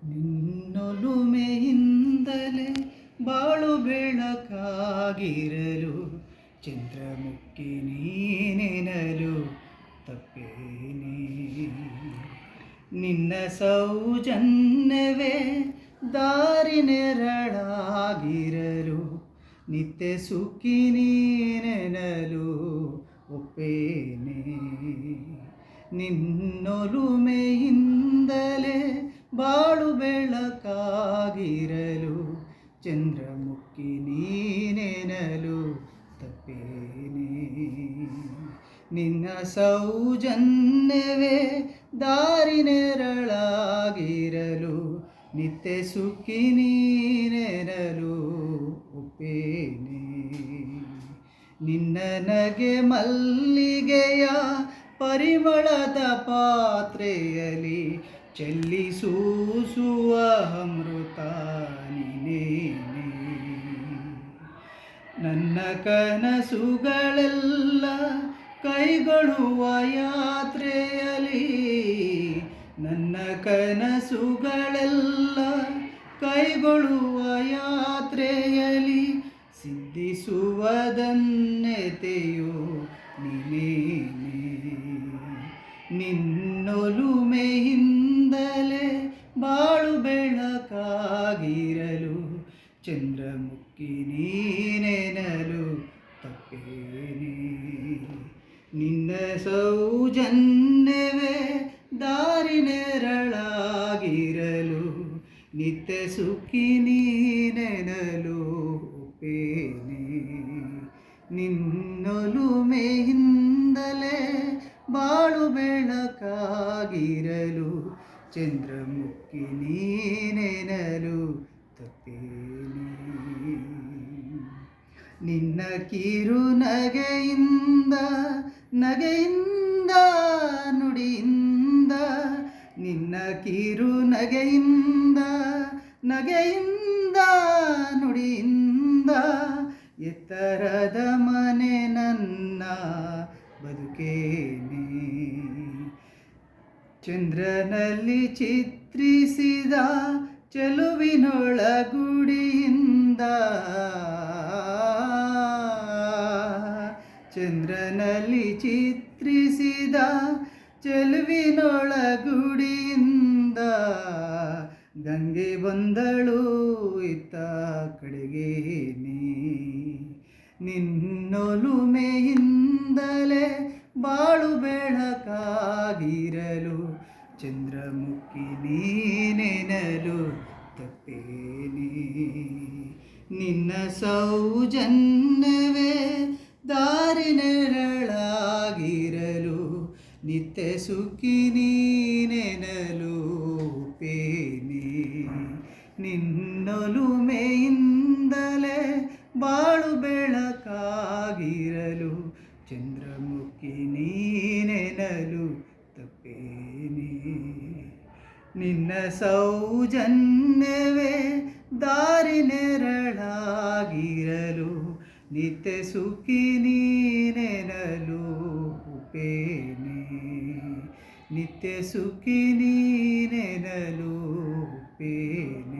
ನಿನ್ನೊಲುಮೆಯಿಂದಲೇ ಬಾಳು ಬೆಳಕಾಗಿರಲು ಚಂದ್ರಮುಖಿ ನೀನೆನಲು ತಪ್ಪೇನೇ. ನಿನ್ನ ಸೌಜನ್ಯವೇ ದಾರಿ ನೆರಳಾಗಿರಲು ನಿತ್ಯ ಸುಖಿ ನೀನೆನಲು ಒಪ್ಪೇನೆ. ನಿನ್ನೊಲುಮೆಯಿಂದಲೇ ಬಾಳು ಬೆಳಕಾಗಿರಲು ಚಂದ್ರಮುಖಿ ನೀನೆನಲು ತಪ್ಪೇನೆ. ನಿನ್ನ ಸೌಜನ್ಯವೇ ದಾರಿ ನೆರಳಾಗಿರಲು ನಿತ್ಯ ಸುಖಿ ನೀನೆನಲು ಒಪ್ಪೇನೆ. ನಿನ್ನ ನಗೆ ಮಲ್ಲಿಗೆಯ ಪರಿಮಳದ ಪಾತ್ರೆಯಲ್ಲಿ ಚೆಲ್ಲಿಸೂಸುವ ಅಮೃತ ನೀನೇನೆ. ನನ್ನ ಕನಸುಗಳೆಲ್ಲ ಕೈಗೊಳ್ಳುವ ಯಾತ್ರೆಯಲ್ಲಿ ನನ್ನ ಕನಸುಗಳೆಲ್ಲ ಕೈಗೊಳ್ಳುವ ಯಾತ್ರೆಯಲ್ಲಿ ಸಿದ್ಧಿಸುವ ಧನ್ಯತೆಯು ನೀನೇನೆ. ನಿನ್ನೊಲುಮೆಯಿಂದಲೇ ಬಾಳು ಬೆಳಕಾಗಿರಲು ಚಂದ್ರಮುಖಿ ನೀನೆನಲು ತಪ್ಪೇನೆ. ನಿನ್ನ ಸೌಜನ್ಯವೇ ದಾರಿ ನೆರಳಾಗಿರಲು ನಿತ್ಯ ಸುಖಿ ನೀನೆನಲು ಒಪ್ಪೇನೆ. ನಿನ್ನೊಲುಮೆಯಿಂದಲೇ ಬಾಳು ಬೆಳಕಾಗಿರಲು ಚಂದ್ರಮುಖಿ ನೀನೆನಲು ತಪ್ಪೇನೆ. ನಿನ್ನ ಕಿರು ನಗೆಯಿಂದ ನುಡಿಯಿಂದ ನಿನ್ನ ಕಿರು ನಗೆಯಿಂದ ನುಡಿಯಿಂದ ಎತ್ತರದ ಮನೆ ನನ್ನ ಬದುಕೇನೆ. ಚಂದ್ರನಲ್ಲಿ ಚಿತ್ರಿಸಿದ ಚೆಲುವಿನೊಳಗುಡಿಯಿಂದ ಚಂದ್ರನಲ್ಲಿ ಚಿತ್ರಿಸಿದ ಚೆಲುವಿನೊಳಗುಡಿಯಿಂದ ಗಂಗೆ ಬಂದಳು ಇತ್ತ ಕಡೆಗೇನೆ. ನಿನ್ನೊಲುಮೆಯಿಂದಲೇ ಬಾಳು ಬೆಳಕಾಗಿರಲು ಚಂದ್ರಮುಖಿ ನೀನೆನಲು ತಪ್ಪೇನೆ. ನಿನ್ನ ಸೌಜನ್ಯವೇ ದಾರಿ ನೆರಳಾಗಿರಲು ನಿತ್ಯ ಸುಖಿ ನೀನೆನಲು ಒಪ್ಪೇನೆ. ನಿನ್ನೊಲುಮೆಯಿಂದಲೇ ಬಾಳು ಬೆಳಕಾಗಿರಲು ಚಂದ್ರಮುಖಿ ನೀನೆನಲು ತಪ್ಪೇನೆ. ನಿನ್ನ ಸೌಜನ್ಯವೇ ದಾರಿ ನೆರಳಾಗಿರಲು ನಿತ್ಯ ಸುಖಿ ನೀನೆನಲು ಒಪ್ಪೇನೆ. ನಿತ್ಯ ಸುಖಿ ನೀನೆನಲು ಒಪ್ಪೇನೆ.